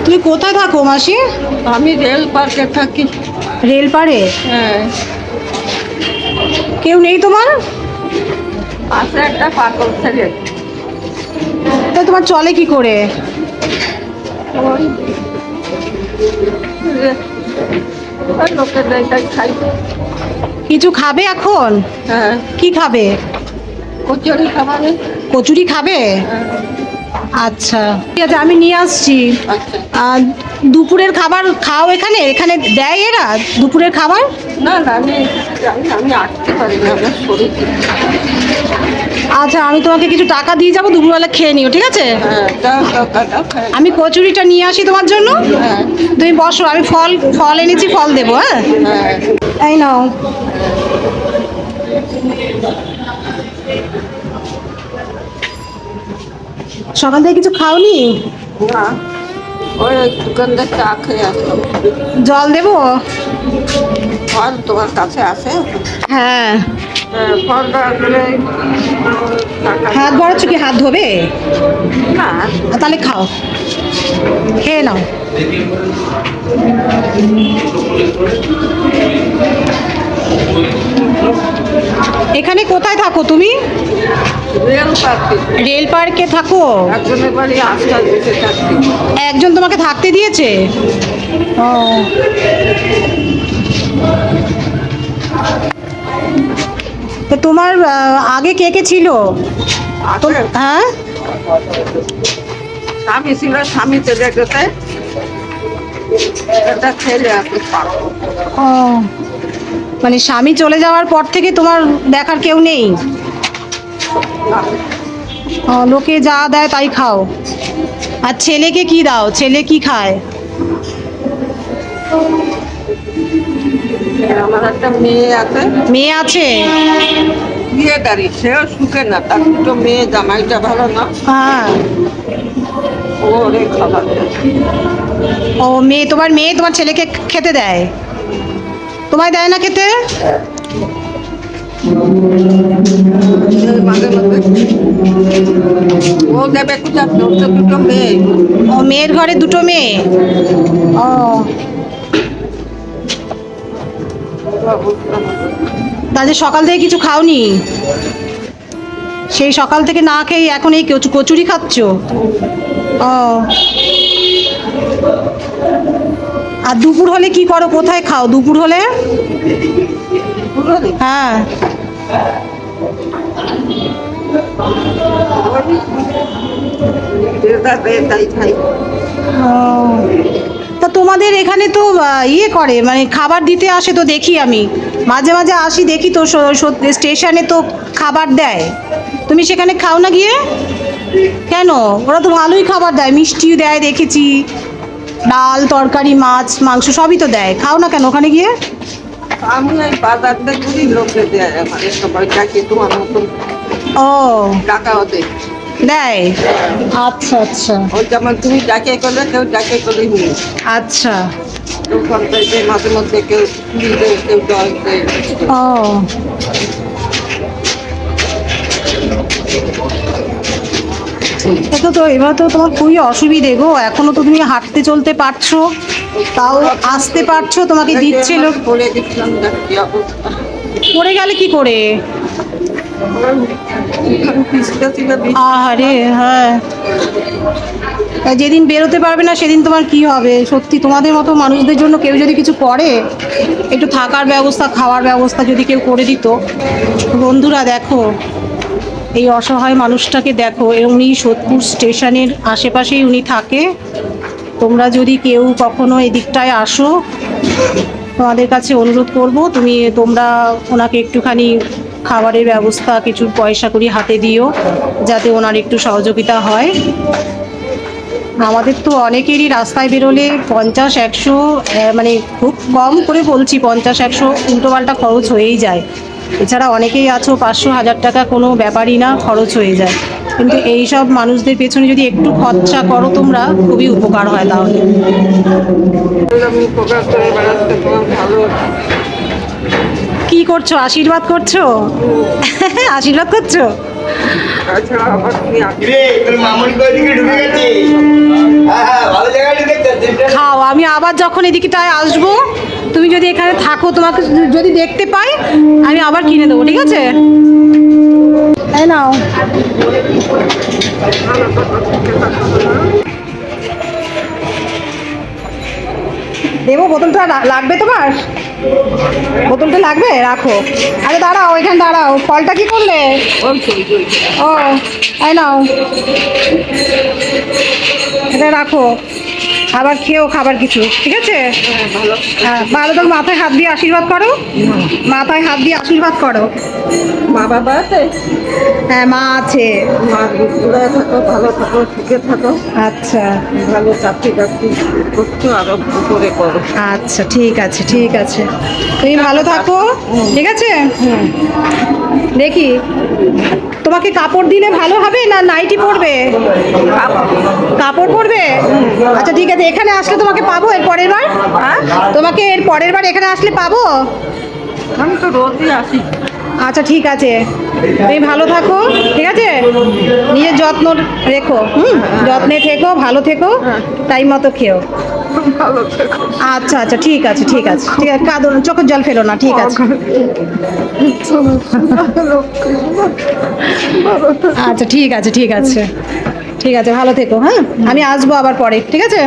তুমি কোথায় থাকো মাসি? আমি রেল পার্কে থাকি। রেল পারে? হ্যাঁ। কেউ নেই তোমার? পাশে একটা পাগল ছেলে। তা তোমার চলে কি করে? ওই লোকের এটাই খাই। কিছু খাবে এখন? হ্যাঁ। কি খাবে? কচুরি খাবারে। কচুরি খাবে? আচ্ছা ঠিক আছে, আমি নিয়ে আসছি। আচ্ছা। আর দুপুরের খাবার খাও এখানে? এখানে দেয় এরা দুপুরের খাবার? না না, আমি আসতে পারি না, আমার শরীর। আচ্ছা, আমি তোমাকে কিছু টাকা দিয়ে যাবো, দুপুরবেলা খেয়ে নিও, ঠিক আছে? হ্যাঁ, দাও খাই। আমি কচুরিটা নিয়ে আসি তোমার জন্য। হ্যাঁ। তুমি বসো, আমি ফল এনেছি, ফল দেবো। হ্যাঁ, হ্যাঁ। এই নাও। সকাল থেকে কিছু খাওনি? না, ওই দোকানদার চা খেয়ে আসলাম। জল দেবো? ফল তোমার কাছে আছে? হ্যাঁ। হ্যাঁ, ফল রাখলে হাত বাড়াচ্ছ কি? হাত ধোবে? না। তাহলে খাও, খেয়ে নাও। এখানে কোথায় থাকো তুমি? রেল পার্কে। রেল পার্কে থাকো? একজনের বাড়ি আজকাল দিতে থাকছি। একজন তোমাকে থাকতে দিয়েছে? ও, তো তোমার আগে কে কে ছিল? হ্যাঁ, স্বামী ছিল, স্বামী চলে গেছে, একটা ছেলে আছে। ও, মানে স্বামী চলে যাওয়ার পর থেকে তোমার দেখার কেউ নেই? ও, লোকে যা দেয় তাই খাও। আর ছেলেকে কি দাও? ছেলে কি খায়? আমার একটা মেয়ে আছে। মেয়ে আছে? বিয়ে গাড়ি, সেও সুখে না, তার দুটো মেয়ে, জামাইটা ভালো না, হ্যাঁ। ওরে খাবার দেয়। ও, তোমার মেয়ে তোমার ছেলেকে খেতে দেয়? তোমায় দেয় না খেতে? মাঝে মাঝে ও দেবে কোথায়? ওর তো দুটো মেয়ে। ও, মেয়ের ঘরে দুটো মেয়ে। ও, তাহলে সকাল থেকে কিছু খাওনি? সেই সকাল থেকে না খেয়ে এখন এই কচুরি খাচ্ছ? ও, আর দুপুর হলে কি করো? কোথায় খাও দুপুর হলে? হ্যাঁ। তাই খাই। ও, তা তোমাদের এখানে তো ইয়ে করে, মানে খাবার দিতে আসে তো, দেখি আমি মাঝে মাঝে আসি, দেখি তো স্টেশনে তো খাবার দেয়। তুমি সেখানে খাও না গিয়ে? কেন? ওরা তো ভালোই খাবার দেয়, মিষ্টিও দেয় দেখেছি, ডাল তরকারি মাছ মাংস সবই তো দেয়, খাও না কেন ওখানে গিয়ে? আমি ওই বাজার দেখি লোকে দেয়, মানে সবাই ডাকে তোমার মতন। ও, টাকাও দেয়। দেয়? আচ্ছা আচ্ছা। ওই যেমন তুমি ডাকে করলে, কেউ ডাকে করে নিয়ে। আচ্ছা। দোকান থেকে মাঝে মধ্যে কেউ পুরি দেয়, কেউ জল দেয়। ও, এটা তো এবার তো তোমার খুবই অসুবিধে গো, এখনো তো তুমি হাঁটতে চলতে পারছো, তাও আসতে পারছো, তোমাকে দিচ্ছে লোক। পড়ে গেছিলাম, দেখ কি অবস্থা। পড়ে গেলে কি করে? আহারে, হ্যাঁ। তা যেদিন বেরোতে পারবে না সেদিন তোমার কি হবে? সত্যি তোমাদের মতো মানুষদের জন্য কেউ যদি কিছু করে, একটু থাকার ব্যবস্থা খাওয়ার ব্যবস্থা যদি কেউ করে দিত। বন্ধুরা দেখো, এই অসহায় মানুষটাকে দেখো, উনি সোদপুর স্টেশনের আশেপাশেই উনি থাকে। তোমরা যদি কেউ কখনো এদিকটায় আসো, তোমাদের কাছে অনুরোধ করব, তোমরা ওনাকে একটুখানি খাবারের ব্যবস্থা, কিছু পয়সা করি হাতে দিও, যাতে ওনার একটু সহযোগিতা হয়। আমাদের তো অনেকেরই রাস্তায় বেরোলে 50-100, মানে খুব কম করে বলছি, 50-100 উল্টোপাল্টা খরচ হয়েই যায়। এছাড়া অনেকেই আছো 500-1000 টাকা কোনো ব্যাপারই না, খরচ হয়ে যায়। কিন্তু এই সব মানুষদের পেছনে যদি একটু খরচা করো তোমরা, খুবই উপকার হয় তাহলে। কি করছো? আশীর্বাদ করছো? আশীর্বাদ করছো? তাছাড়া আবার তুমি আগে রে তোর মামুনি কই দিকে ঢুকে গেছে হ্যাঁ ভালো জায়গায় ঢুকেছে খাও, আমি আবার যখন এদিকটায় আসবো তুমি যদি এখানে থাকো, তোমাকে যদি দেখতে পাই আমি আবার কিনে দেবো, ঠিক আছে? তাই নাও। দেবো বোতলটা, লাগবে তোমার? বোতলটা লাগবে, রাখো। আরে দাঁড়াও, এখানে দাঁড়াও। ফলটা কি করলে? ও, তাই নাও, এটা রাখো। আবার খেও খাবার কিছু, ঠিক আছে? হ্যাঁ, ভালো তো। মাথায় হাত দিয়ে আশীর্বাদ করো, মাথায় হাত দিয়ে আশীর্বাদ করো। মা বাবা আছে? হ্যাঁ, মা আছে। মা দূরে থাকো, ভালো থাকো, সুখে থাকো, আচ্ছা ভালো চাকরি বাকরি করছো, আরো করে করো। আচ্ছা, ঠিক আছে ঠিক আছে, তুমি ভালো থাকো, ঠিক আছে? দেখি তোমাকে কাপড় দিলে ভালো হবে না নাইটি পরবে? কাপড় পরবে? আচ্ছা ঠিক আছে, এখানে আসলে তোমাকে পাবো এর পরের বার? হ্যাঁ? তোমাকে এর পরের বার এখানে আসলে পাবো? আমি তো রোজই আসি। আচ্ছা ঠিক আছে, তুমি ভালো থাকো, ঠিক আছে? নিজের যত্ন রেখো, যত্নে থেকো, ভালো থেকো, টাইম মতো খেও। ভালো থেকো। আচ্ছা আচ্ছা ঠিক আছে ঠিক আছে ঠিক আছে, কাঁদো না, চোখের জল ফেলো না, ঠিক আছে? আচ্ছা ঠিক আছে ঠিক আছে ঠিক আছে, ভালো থেকো। হ্যাঁ, আমি আসবো আবার পরে, ঠিক আছে?